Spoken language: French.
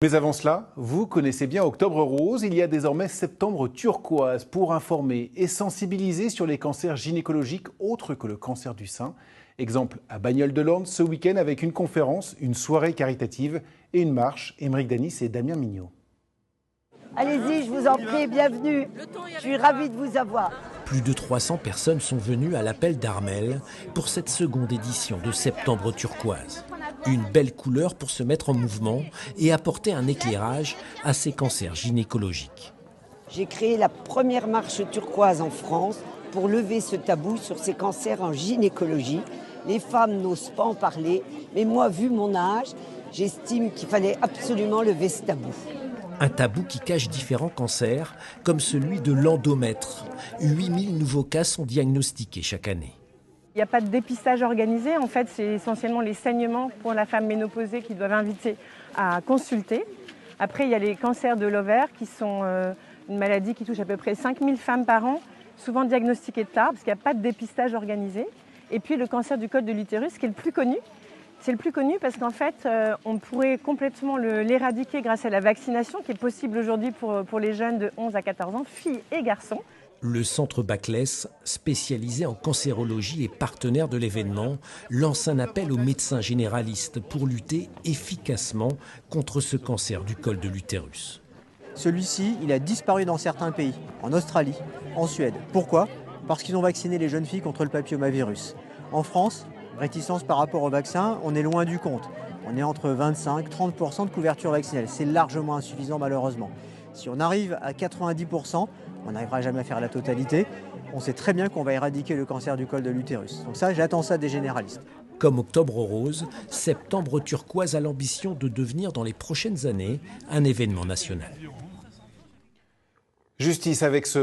Mais avant cela, vous connaissez bien Octobre Rose, il y a désormais Septembre Turquoise pour informer et sensibiliser sur les cancers gynécologiques autres que le cancer du sein. Exemple à Bagnoles-de-Lorne ce week-end avec une conférence, une soirée caritative et une marche. Émeric Danis et Damien Mignot. Allez-y, je vous en prie, bienvenue. Je suis ravie de vous avoir. Plus de 300 personnes sont venues à l'appel d'Armel pour cette seconde édition de Septembre Turquoise. Une belle couleur pour se mettre en mouvement et apporter un éclairage à ces cancers gynécologiques. J'ai créé la première marche turquoise en France pour lever ce tabou sur ces cancers en gynécologie. Les femmes n'osent pas en parler, mais moi, vu mon âge, j'estime qu'il fallait absolument lever ce tabou. Un tabou qui cache différents cancers, comme celui de l'endomètre. 8000 nouveaux cas sont diagnostiqués chaque année. Il n'y a pas de dépistage organisé. En fait, c'est essentiellement les saignements pour la femme ménopausée qui doivent inviter à consulter. Après, il y a les cancers de l'ovaire qui sont une maladie qui touche à peu près 5000 femmes par an, souvent diagnostiquées tard parce qu'il n'y a pas de dépistage organisé. Et puis le cancer du col de l'utérus qui est le plus connu. C'est le plus connu parce qu'en fait, on pourrait complètement l'éradiquer grâce à la vaccination qui est possible aujourd'hui pour les jeunes de 11 à 14 ans, filles et garçons. Le centre Baclès, spécialisé en cancérologie et partenaire de l'événement, lance un appel aux médecins généralistes pour lutter efficacement contre ce cancer du col de l'utérus. Celui-ci, il a disparu dans certains pays, en Australie, en Suède. Pourquoi ? Parce qu'ils ont vacciné les jeunes filles contre le papillomavirus. En France, réticence par rapport au vaccin, on est loin du compte. On est entre 25-30% de couverture vaccinale. C'est largement insuffisant malheureusement. Si on arrive à 90%, on n'arrivera jamais à faire la totalité. On sait très bien qu'on va éradiquer le cancer du col de l'utérus. Donc ça, j'attends ça des généralistes. Comme Octobre Rose, Septembre Turquoise a l'ambition de devenir dans les prochaines années un événement national. Justice avec ce